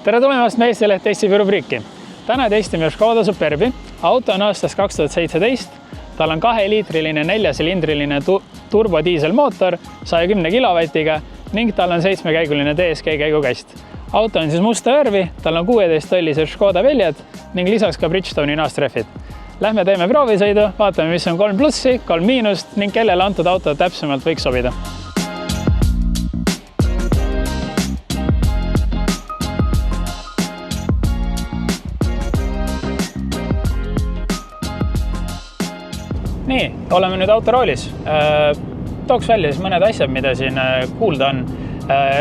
Tere tulemast Meestelet testivi rubriiki. Täna testime Škoda Superbi. Auto on aastast 2017. Tal on 2-liitriline 4-silindriline turbodiiselmootor 110 kW ning tal on 7-käiguline DSG käigukast. Auto on siis musta värvi, tal on 16-tollised Škoda väljad ning lisaks ka Bridgestone'i naastrehvid. Lähme teeme proovisõidu, vaatame, mis on 3 plussi, 3 miinust ning kellele antud auto täpsemalt võiks sobida. Nii, oleme nüüd autoroolis. Tooks välja siis mõned asjad, mida siin kuulda on.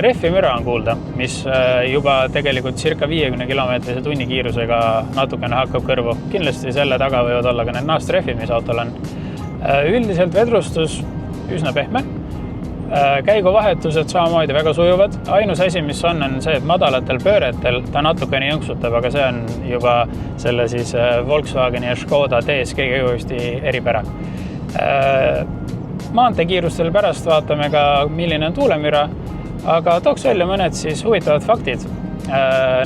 Rehvi müra on kuulda, mis juba tegelikult circa 50 km/h tunnikiirusega natukene hakkab kõrvu. Kindlasti selle taga võivad olla ka need naastrehvid, mis autol on. Üldiselt vedrustus üsna pehme. Käiguvahetused samamoodi väga sujuvad. Ainus asi, mis on see, et madalatel pööretel ta natukene jõnksutab, aga see on juba selle siis Volkswageni ja Škoda DSG käigusti eripära. Maanteekiirustel pärast vaatame ka, milline on tuulemüra, aga tooks välja mõned siis huvitavad faktid.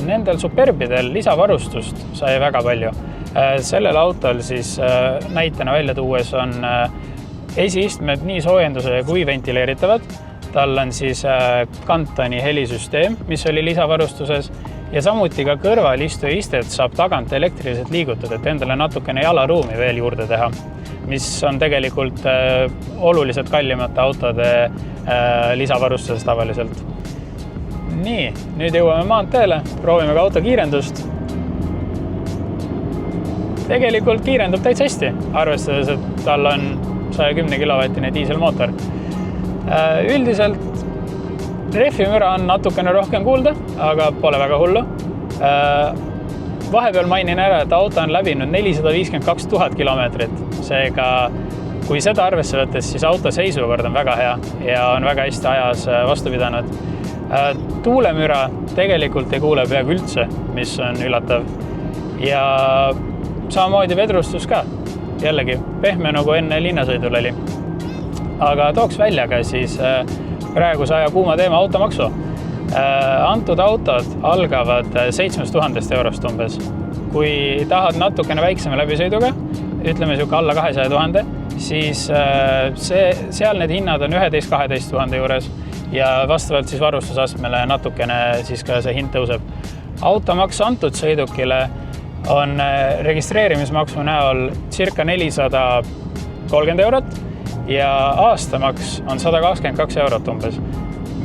Nendel Superbidel lisavarustust sai väga palju. Sellel autol siis näitena välja tuues on esiistmed nii soojenduse kui ventileeritavad. Tal on siis Kantoni helisüsteem, mis oli lisavarustuses ja samuti ka kõrvalistuja istet saab tagant elektriliselt liigutada, et endale natukene jalaruumi veel juurde teha, mis on tegelikult oluliselt kallimate autode lisavarustuses tavaliselt. Nii, nüüd jõuame maanteele, proovime ka auto kiirendust. Tegelikult kiirendub täitsa hästi, arvestades, et tal on 110 kW diiselmootor. Üldiselt rehvimüra on natukene rohkem kuulda, aga pole väga hullu. Vahepeal mainin ära, et auto on läbinud 452 000 kilomeetrit. Seega, kui seda arvesse võttes, siis auto seisukord on väga hea ja on väga hästi ajas vastu pidanud. Tuulemüra tegelikult ei kuule peaaegu üldse, mis on üllatav. Ja samamoodi vedrustus ka. Jällegi pehme nagu enne linnasõidul oli. Aga tooks välja ka siis praeguse aja kuuma teema automaksu. Antud autod algavad 7000 eurost umbes. Kui tahad natukene väiksema läbisõiduga, ütleme siuke alla 200 000, siis seal need hinnad on 11-12 000 juures ja vastavalt siis varustusastmele natukene siis ka see hind tõuseb. Automaks antud sõidukile on registreerimismaksu näol circa 430 eurot ja aastamaks on 122 eurot umbes,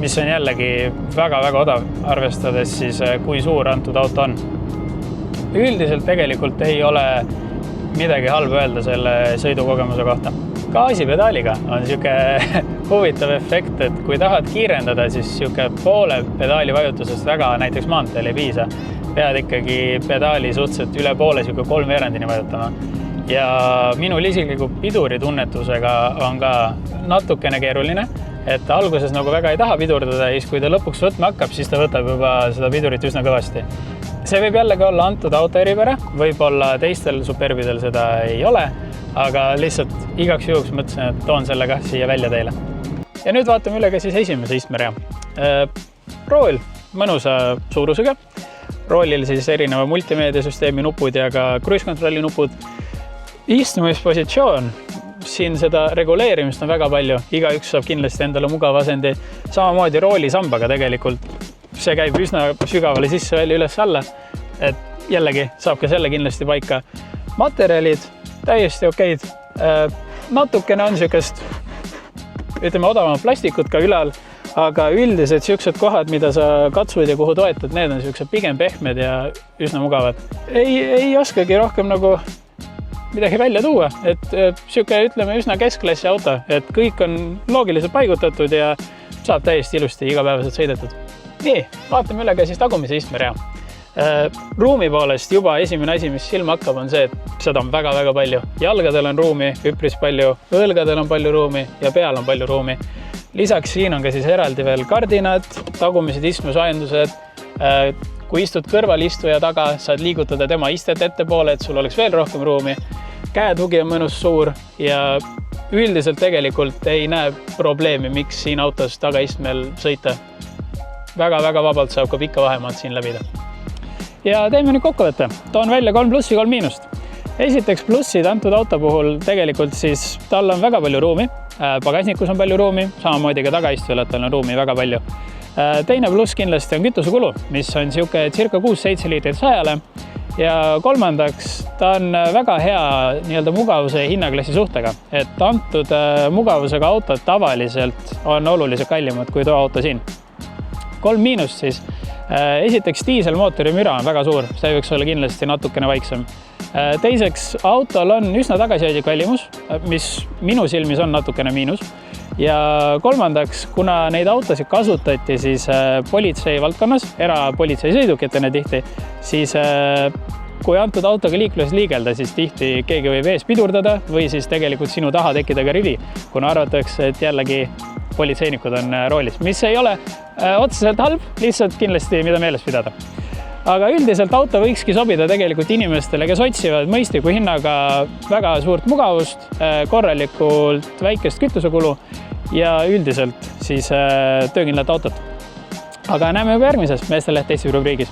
mis on jällegi väga-väga odav, arvestades siis, kui suur antud auto on. Üldiselt tegelikult ei ole midagi halba öelda selle sõidukogemuse kohta. Gaasipedaaliga on siuke huvitav efekt, et kui tahad kiirendada, siis siuke poole pedaali vajutusest väga näiteks maanteel ei piisa. Pead ikkagi pedaali suhteliselt üle poole siuke 3/4 vajutama. Ja minul isikliku piduritunnetusega on ka natukene keeruline, et alguses nagu väga ei taha pidurdada ja siis kui ta lõpuks võtma hakkab, siis ta võtab juba seda pidurit üsna kõvasti. See võib jällegi olla antud auto eripära, võib-olla teistel Superbidel seda ei ole, aga lihtsalt igaks juhuks mõtlesin, et toon selle ka siia välja teile. Ja nüüd vaatame üle ka siis esimese istmerea. Rool mõnusa suurusega. Roolil siis erineva multimeediasüsteemi nupud ja ka cruise-kontrolli nupud. Istumispositsioon, siin seda reguleerimist on väga palju. Igaüks saab kindlasti endale mugav asendi. Samamoodi roolisambaga tegelikult. See käib üsna sügavale sisse välja üles alla. Et jällegi saab ka selle kindlasti paika. Materjalid täiesti okeid. Natukene on siukest, ütleme, odavama plastikut ka ülal. Aga üldiselt siuksed kohad, mida sa katsud ja kuhu toetad, need on siuksed pigem pehmed ja üsna mugavad. Ei oskagi rohkem nagu midagi välja tuua, et siuke, ütleme, üsna keskklassi auto, et kõik on loogiliselt paigutatud ja saab täiesti ilusti igapäevaselt sõidetud. Nii, vaatame üle ka siis tagumise istmerea. Ruumi poolest juba esimene asi, mis silma hakkab, on see, et seda on väga-väga palju. Jalgadel on ruumi, üpris palju, õlgadel on palju ruumi ja peal on palju ruumi. Lisaks siin on ka siis eraldi veel kardinad, tagumised istmesoojendused. Kui istud kõrvalistuja taga, saad liigutada tema istet ettepoole, et sul oleks veel rohkem ruumi. Käetugi on mõnus suur ja üldiselt tegelikult ei näe probleemi, miks siin autos tagaistmel sõita. Väga-väga vabalt saab ka pikka vahemaad siin läbida. ja teeme nüüd kokkuvõtte. Toon välja 3 plussi, 3 miinust. Esiteks plussid antud auto puhul tegelikult siis tal on väga palju ruumi. Pagasnikus on palju ruumi, samamoodi ka tagaistujatel on ruumi väga palju. Teine pluss kindlasti on kütusekulu, mis on circa 6-7 liitrit 100-le. Ja kolmandaks, ta on väga hea mugavuse ja hinnaklassi suhtega. Et antud mugavusega autod tavaliselt on oluliselt kallimad kui too auto siin. 3 miinust siis. Esiteks diiselmootori müra on väga suur, see võiks olla kindlasti natukene vaiksem. Teiseks, autol on üsna tagasihoidlik välimus, mis minu silmis on natukene miinus. Ja kolmandaks, kuna neid autosid kasutati siis politsei valdkonnas, erapolitsei sõidukitena tihti, siis kui antud autoga liikluses liigelda, siis tihti keegi võib ees pidurdada või siis tegelikult sinu taha tekkida ka rivi, kuna arvatakse, et jällegi politseinikud on roolis, mis ei ole otseselt halb, lihtsalt kindlasti mida meeles pidada. Aga üldiselt auto võikski sobida tegelikult inimestele, kes otsivad mõistliku hinnaga väga suurt mugavust, korralikult väikest kütusekulu ja üldiselt siis töökindlat autot. Aga näeme juba järgmises Meesteleht Eesti rubriigis.